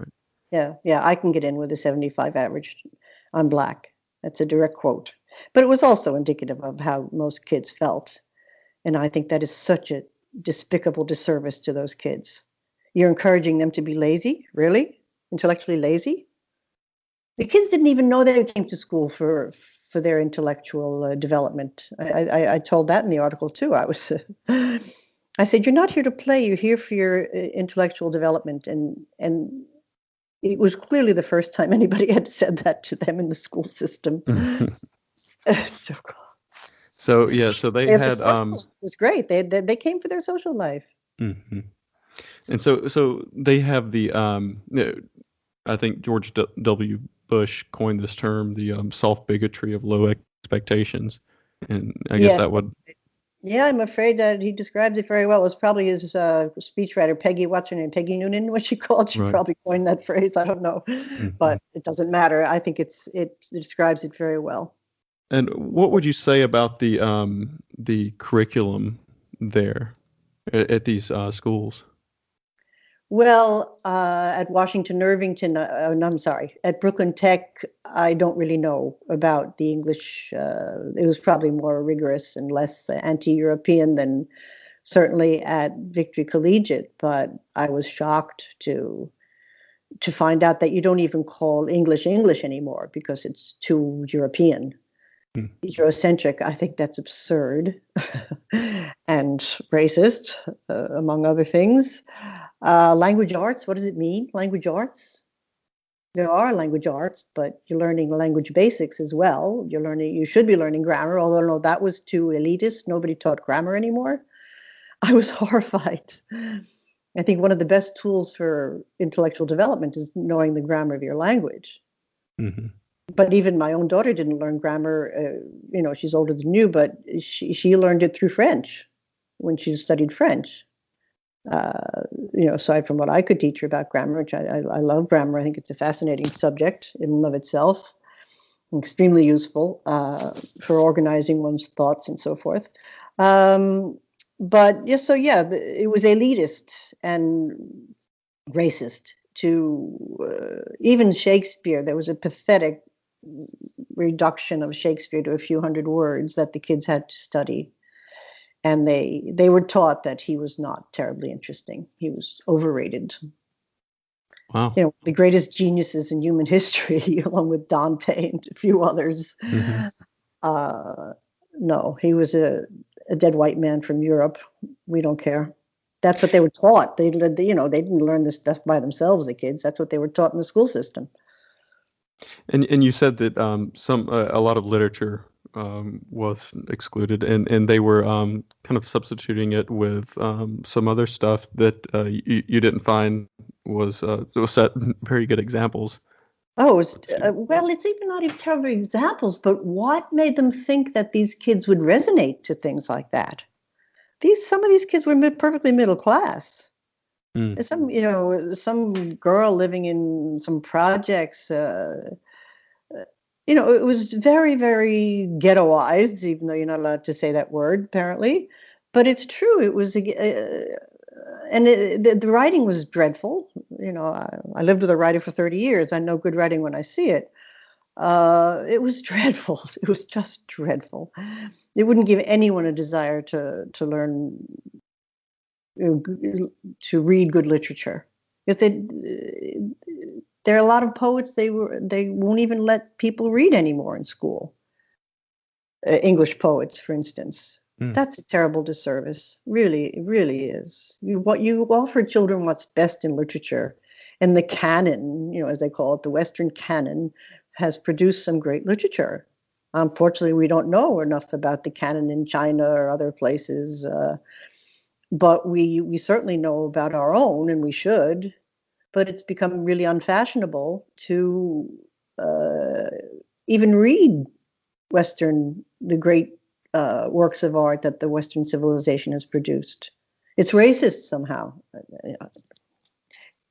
Speaker 1: right?
Speaker 2: Yeah, I can get in with a 75 average. I'm black. That's a direct quote. But it was also indicative of how most kids felt. And I think that is such a despicable disservice to those kids. You're encouraging them to be lazy, really? Intellectually lazy? The kids didn't even know they came to school for their intellectual development. I told that in the article too. I said, you're not here to play. You're here for your intellectual development, and it was clearly the first time anybody had said that to them in the school system. So,
Speaker 1: So yeah, so they had
Speaker 2: it was great. They came for their social life.
Speaker 1: mhm. And so they have the I think George W. Bush coined this term, the soft bigotry of low expectations, and I guess
Speaker 2: Yes.
Speaker 1: that would
Speaker 2: Yeah, I'm afraid that he describes it very well. It was probably his speechwriter, Peggy, what's her name? Peggy Noonan, was she called? She
Speaker 1: right.
Speaker 2: probably coined that phrase. I don't know,
Speaker 1: Mhm.
Speaker 2: but it doesn't matter. I think it describes it very well.
Speaker 1: And what would you say about the curriculum there at these schools?
Speaker 2: Well, at Washington Irvington, no, I'm sorry, at Brooklyn Tech, I don't really know about the English. It was probably more rigorous and less anti-European than certainly at Victory Collegiate, but I was shocked to find out that you don't even call English English anymore because it's too European,
Speaker 1: Mm.
Speaker 2: Eurocentric. I think that's absurd and racist, among other things. Language arts, what does it mean? Language arts? There are language arts, but you're learning language basics as well. You should be learning grammar, although no, that was too elitist. Nobody taught grammar anymore. I was horrified. I think one of the best tools for intellectual development is knowing the grammar of your language.
Speaker 1: Mhm.
Speaker 2: But even my own daughter didn't learn grammar. She's older than you, but she learned it through French when she studied French. Aside from what I could teach her about grammar, which I love grammar. I think it's a fascinating subject in and of itself, extremely useful for organizing one's thoughts and so forth. But yes, so yeah, it was elitist and racist to even Shakespeare. There was a pathetic reduction of Shakespeare to a few hundred words that the kids had to study. And they were taught that he was not terribly interesting. He was overrated.
Speaker 1: Wow.
Speaker 2: The greatest geniuses in human history, along with Dante and a few others.
Speaker 1: Mhm.
Speaker 2: Uh, no, he was a dead white man from Europe. We don't care. That's what they were taught. They didn't learn this stuff by themselves, the kids. That's what they were taught in the school system.
Speaker 1: And you said that a lot of literature was excluded, and they were kind of substituting it with some other stuff that you didn't find was set very good examples.
Speaker 2: Oh,
Speaker 1: To,
Speaker 2: well, it's even not even terrible examples, but what made them think that these kids would resonate to things like that? Some of these kids were perfectly middle class.
Speaker 1: mm,
Speaker 2: Some girl living in some projects. It was very, very ghettoized, even though you're not allowed to say that word, apparently. But it's true. It was, and the writing was dreadful. I lived with a writer for 30 years. I know good writing when I see it. It was dreadful. It was just dreadful. It wouldn't give anyone a desire to learn to read good literature, because there are a lot of poets they won't even let people read anymore in school. English poets, for instance.
Speaker 1: mm.
Speaker 2: That's a terrible disservice. Really, it really is. You offer children what's best in literature, and the canon, as they call it, the Western canon, has produced some great literature. Unfortunately, we don't know enough about the canon in China or other places, but we certainly know about our own, and we should. But it's become really unfashionable to uh, even read the great works of art that the Western civilization has produced. It's racist somehow.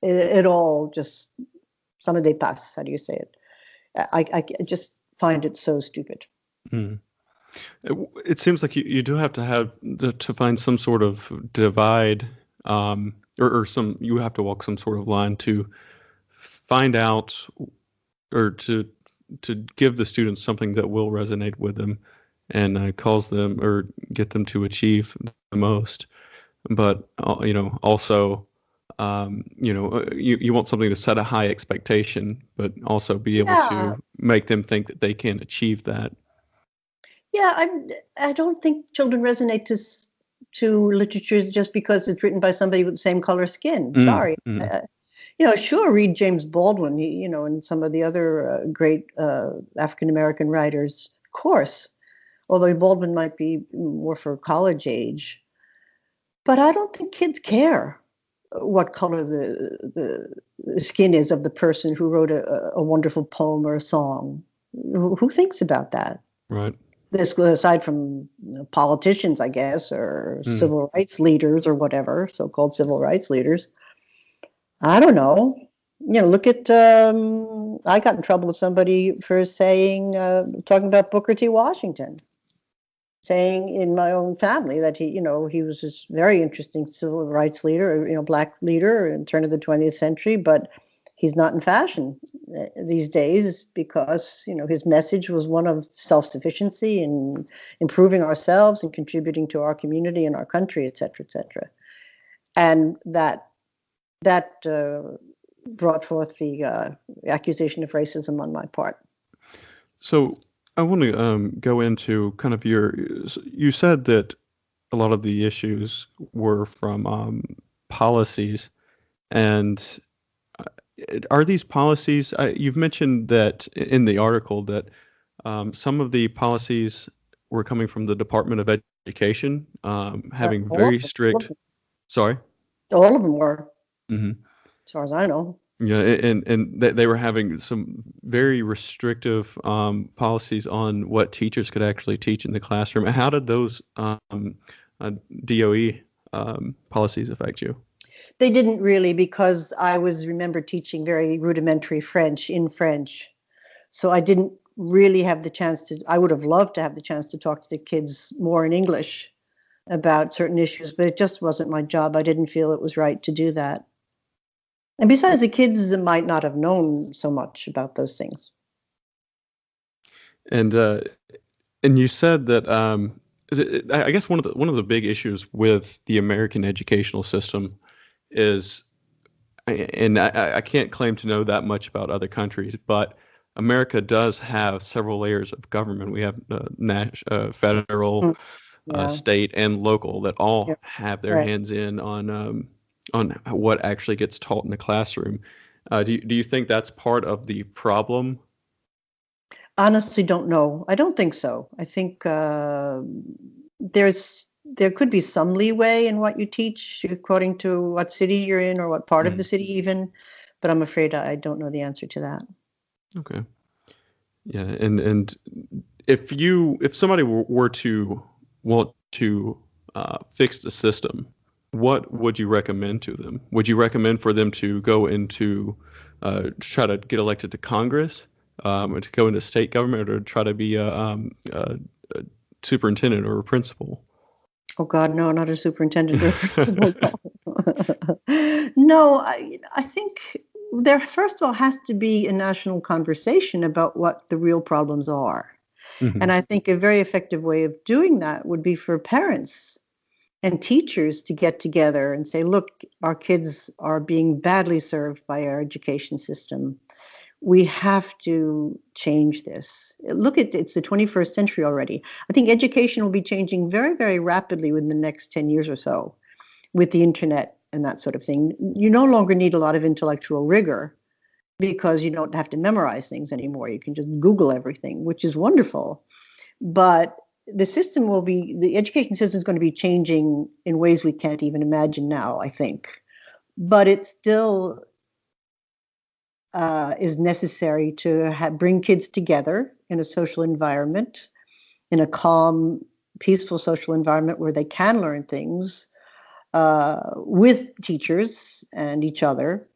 Speaker 2: It all just, ça me dépasse. How do you say it? I just find it so stupid.
Speaker 1: Mm. It seems like you do have to to find some sort of divide, or some you have to walk some sort of line to find out or to give the students something that will resonate with them and cause them or get them to achieve the most. But also You want something to set a high expectation, but also be able
Speaker 2: Yeah,
Speaker 1: to make them think that they can achieve that.
Speaker 2: yeah. I don't think children resonate to literature just because it's written by somebody with the same color skin.
Speaker 1: Mm,
Speaker 2: Sorry.
Speaker 1: mm,
Speaker 2: Sure, read James Baldwin, and some of the other great African American writers, of course. Although Baldwin might be more for college age, but I don't think kids care what color the skin is of the person who wrote a wonderful poem or a song. Who thinks about that?
Speaker 1: right.
Speaker 2: This aside from politicians, I guess, or
Speaker 1: Mm.
Speaker 2: civil rights leaders or whatever, so-called civil rights leaders. I don't know. Look at I got in trouble with somebody for talking about Booker T. Washington, saying in my own family that he was this very interesting civil rights leader, black leader in turn of the 20th century, but he's not in fashion these days because his message was one of self-sufficiency and improving ourselves and contributing to our community and our country, et cetera, et cetera. And that brought forth the accusation of racism on my part.
Speaker 1: So I want to go into kind of you said that a lot of the issues were from policies, and are these policies, you've mentioned that in the article that some of the policies were coming from the Department of Education, having
Speaker 2: All of
Speaker 1: very
Speaker 2: them,
Speaker 1: strict, sorry.
Speaker 2: all of them were,
Speaker 1: Hmm.
Speaker 2: as far as I know.
Speaker 1: Yeah, and they were having some very restrictive policies on what teachers could actually teach in the classroom. How did those uh, DOE policies affect you?
Speaker 2: They didn't really, because I remember teaching very rudimentary French in French. So I didn't really have the chance I would have loved to have the chance to talk to the kids more in English about certain issues, but it just wasn't my job. I didn't feel it was right to do that. And besides, the kids might not have known so much about those things.
Speaker 1: And uh, and you said that I guess one of the big issues with the American educational system is, and I can't claim to know that much about other countries, but America does have several layers of government. We have federal,
Speaker 2: Mm, yeah,
Speaker 1: state, and local that all
Speaker 2: yeah,
Speaker 1: have their
Speaker 2: right.
Speaker 1: hands in on what actually gets taught in the classroom. Do you think that's part of the problem?
Speaker 2: Honestly, don't know. I don't think so. I think there could be some leeway in what you teach according to what city you're in or what part of the
Speaker 1: Mm,
Speaker 2: city even, but I'm afraid I don't know the answer to that.
Speaker 1: okay. Yeah, and if somebody were to want to fix the system, what would you recommend to them? Would you recommend for them to go into to try to get elected to Congress, or to go into state government, or to try to be a superintendent or a principal?
Speaker 2: Oh God, no, not a superintendent or a principal. No, no. I think there first of all has to be a national conversation about what the real problems are. And
Speaker 1: Hmm.
Speaker 2: I think a very effective way of doing that would be for parents and teachers to get together and say, look, our kids are being badly served by our education system. We have to change this. Look at it's the 21st century already. I think education will be changing very, very rapidly within the next 10 years or so with the internet and that sort of thing. You no longer need a lot of intellectual rigor because you don't have to memorize things anymore. You can just Google everything, which is wonderful. But the education system is going to be changing in ways we can't even imagine now, I think. But it still is necessary to bring kids together in a social environment, in a calm, peaceful social environment where they can learn things with teachers and each other.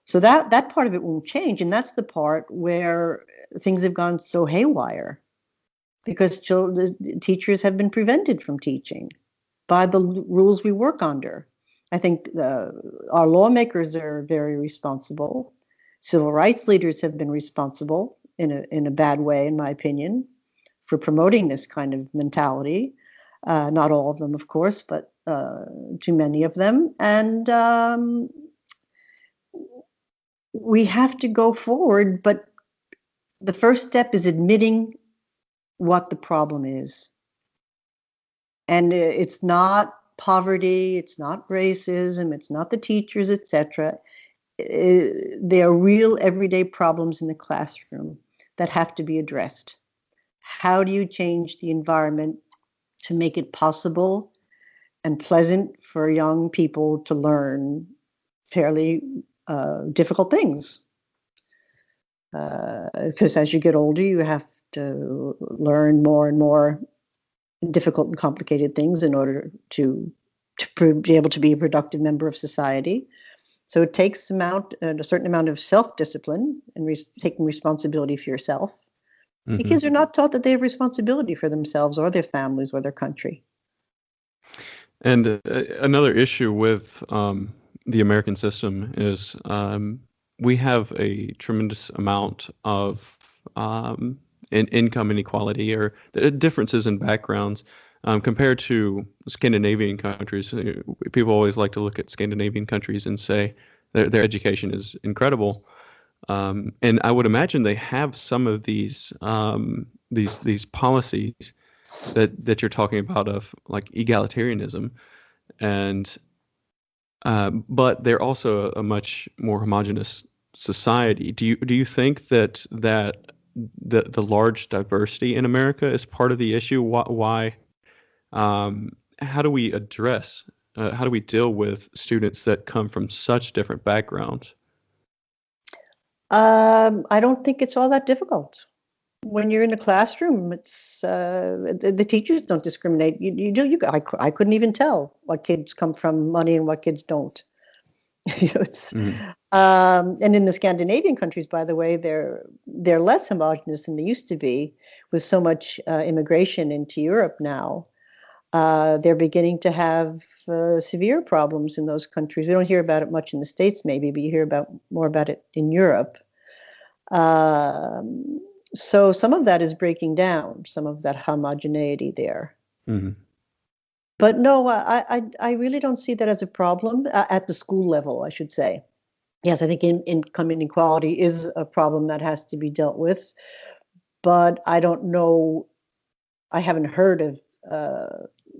Speaker 2: So that part of it won't change, and that's the part where things have gone so haywire because teachers have been prevented from teaching by the rules we work under. I think our lawmakers are very responsible. Civil rights leaders have been responsible in a bad way, in my opinion, for promoting this kind of mentality. Not all of them, of course, but too many of them. And we have to go forward, but the first step is admitting what the problem is. And it's not poverty, it's not racism, it's not the teachers, etc. There are real everyday problems in the classroom that have to be addressed. How do you change the environment to make it possible and pleasant for young people to learn fairly difficult things? Because as you get older, you have to learn more and more difficult and complicated things in order to be able to be a productive member of society. So it takes a certain amount of self-discipline and taking responsibility for yourself. The kids are not taught that they have responsibility for themselves or their families or their country.
Speaker 1: And another issue with the American system is we have a tremendous amount of income inequality or differences in backgrounds compared to Scandinavian countries. People always like to look at Scandinavian countries and say their education is incredible. And I would imagine they have some of these policies that you're talking about of like egalitarianism, and but they're also a much more homogenous society. Do you think that the large diversity in America is part of the issue? Why? How do we address? How do we deal with students that come from such different backgrounds?
Speaker 2: I don't think it's all that difficult. When you're in the classroom, it's the teachers don't discriminate. I couldn't even tell what kids come from money and what kids don't. And in the Scandinavian countries, by the way, they're less homogenous than they used to be, with so much immigration into Europe now. They're beginning to have severe problems in those countries. We don't hear about it much in the States, maybe, but you hear more about it in Europe. So some of that is breaking down, some of that homogeneity there. But no, I really don't see that as a problem at the school level, I should say. Yes, I think income inequality is a problem that has to be dealt with, but I don't know, I haven't heard of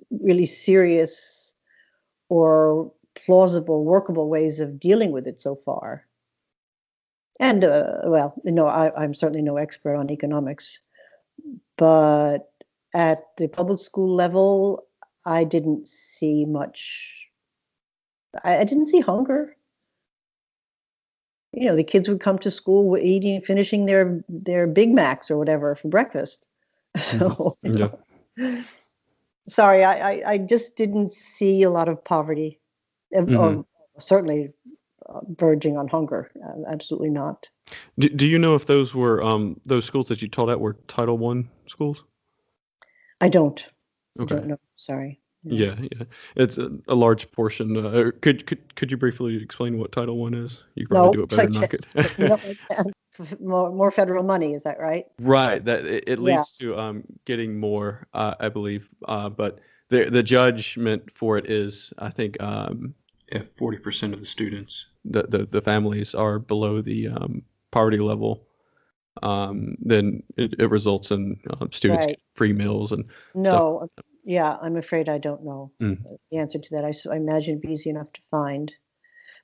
Speaker 2: really serious or plausible, workable ways of dealing with it so far. And well, no, I'm certainly no expert on economics, but at the public school level, I didn't see much. I didn't see hunger. The kids would come to school finishing their Big Macs or whatever for breakfast. So, sorry, I just didn't see a lot of poverty, or certainly verging on hunger. Absolutely not.
Speaker 1: Do you know if those were those schools that you taught at were Title I schools?
Speaker 2: I don't.
Speaker 1: Okay.
Speaker 2: I don't know. Sorry.
Speaker 1: Yeah, it's a large portion. Could you briefly explain what Title I is? You probably do it better than I could.
Speaker 2: No, I can't. More federal money, is that right?
Speaker 1: Right. That it leads to getting more, I believe. But the judgment for it is, I think, if 40% of the students, the families are below the poverty level, then it results in students getting free meals and stuff.
Speaker 2: No, yeah, I'm afraid I don't know the answer to that. I imagine it'd be easy enough to find.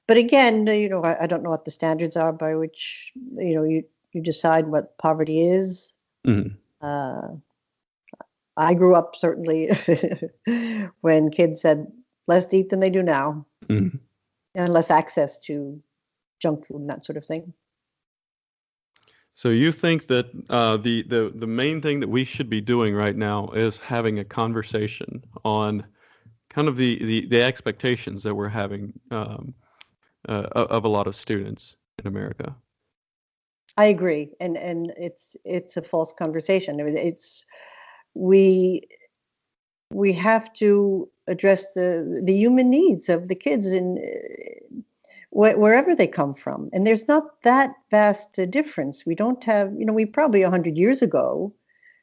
Speaker 2: But again, I don't know what the standards are by which, you decide what poverty is. I grew up certainly when kids had less to eat than they do now, and less access to junk food and that sort of thing.
Speaker 1: So you think that the main thing that we should be doing right now is having a conversation on kind of the expectations that we're having of a lot of students in America.
Speaker 2: I agree, and it's a false conversation. We have to address the human needs of the kids in wherever they come from, and there's not that vast a difference. We don't have, we probably 100 years ago,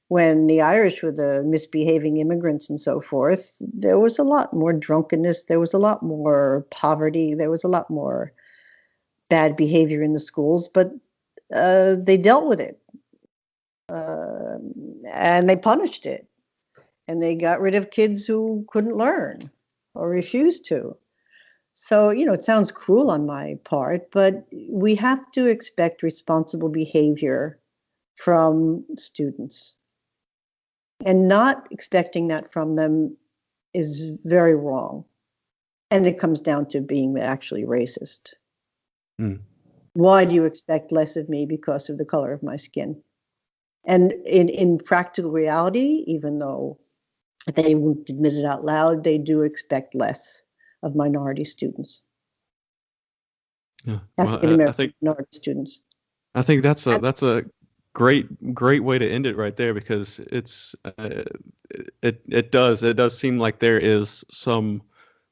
Speaker 2: when the Irish were the misbehaving immigrants and so forth, there was a lot more drunkenness, there was a lot more poverty, there was a lot more bad behavior in the schools, but they dealt with it, and they punished it, and they got rid of kids who couldn't learn or refused to. So, it sounds cruel on my part, but we have to expect responsible behavior from students. And not expecting that from them is very wrong. And it comes down to being actually racist.
Speaker 1: Mm.
Speaker 2: Why do you expect less of me because of the color of my skin? And in practical reality, even though they won't admit it out loud, they do expect less of minority students.
Speaker 1: Yeah.
Speaker 2: African
Speaker 1: Well,
Speaker 2: American minority students.
Speaker 1: I think that's a great way to end it right there, because it does seem like there is some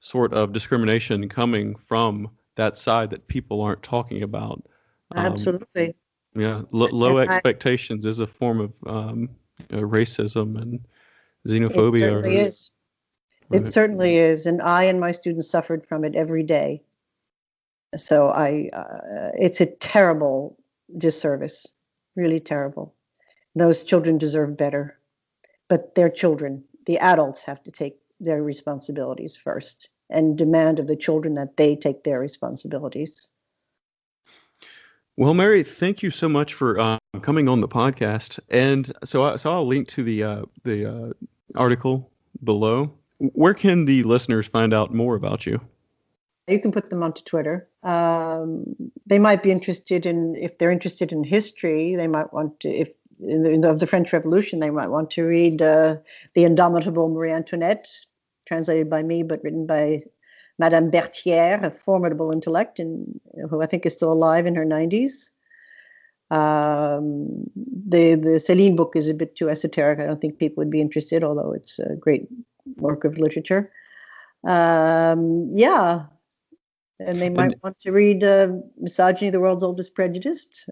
Speaker 1: sort of discrimination coming from that side that people aren't talking about.
Speaker 2: Absolutely.
Speaker 1: Yeah, low
Speaker 2: And
Speaker 1: expectations is a form of racism and
Speaker 2: it
Speaker 1: xenophobia.
Speaker 2: certainly is. It
Speaker 1: Right.
Speaker 2: certainly is. And I and my students suffered from it every day. So it's a terrible disservice, really terrible. Those children deserve better, but they're children. The adults have to take their responsibilities first and demand of the children that they take their responsibilities.
Speaker 1: Well, Mary, thank you so much for coming on the podcast. And so I'll link to the article below. Where can the listeners find out more about you?
Speaker 2: You can put them onto Twitter. They might be interested if they're interested in history, they might want to, of the French Revolution, they might want to read The Indomitable Marie Antoinette, translated by me, but written by Madame Berthier, a formidable intellect, who I think is still alive in her 90s. The Céline book is a bit too esoteric. I don't think people would be interested, although it's a great work of literature. Yeah. And they might want to read Misogyny, the World's Oldest Prejudice,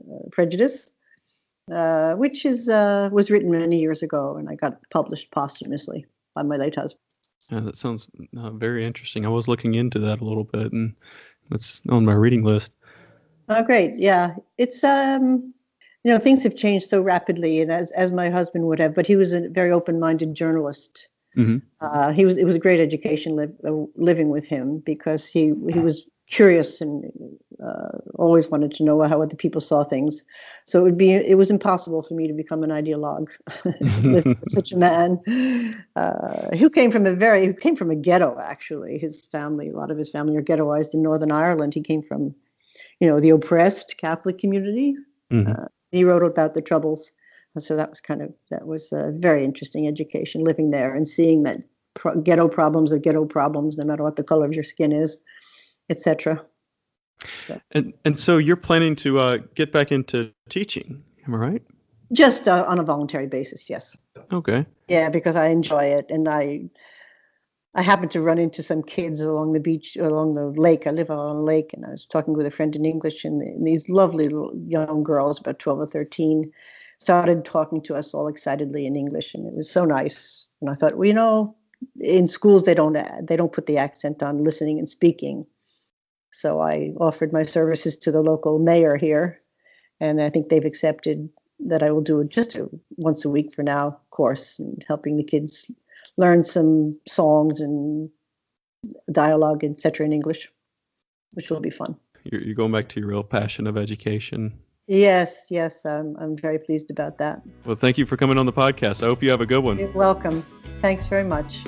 Speaker 2: which was written many years ago, and I got published posthumously by my late husband.
Speaker 1: That sounds very interesting. I was looking into that a little bit, and that's on my reading list. Oh,
Speaker 2: great. Yeah. It's, things have changed so rapidly, and as my husband would have, but he was a very open-minded journalist.
Speaker 1: Mm-hmm.
Speaker 2: It was a great education living with him, because he was curious and always wanted to know how other people saw things. So it was impossible for me to become an ideologue living with such a man who came from a ghetto. Actually, a lot of his family are ghettoized in Northern Ireland. He came from, the oppressed Catholic community.
Speaker 1: Mm-hmm.
Speaker 2: He wrote about the Troubles. So that was a very interesting education, living there and seeing that ghetto problems are ghetto problems, no matter what the color of your skin is, etc.
Speaker 1: So. And so you're planning to get back into teaching, am I right?
Speaker 2: Just on a voluntary basis, yes.
Speaker 1: Okay.
Speaker 2: Yeah, because I enjoy it, and I happened to run into some kids along the beach, along the lake. I live on a lake, and I was talking with a friend in English, and these lovely little young girls, about 12 or 13, started talking to us all excitedly in English, and it was so nice. And I thought, well, in schools they don't put the accent on listening and speaking. So I offered my services to the local mayor here, and I think they've accepted that I will do just a once a week for now course, and helping the kids learn some songs and dialogue, etc. in English, which will be fun.
Speaker 1: You're going back to your real passion of education.
Speaker 2: Yes, I'm very pleased about that.
Speaker 1: Well, thank you for coming on the podcast. I hope you have a good one.
Speaker 2: You're welcome. Thanks very much.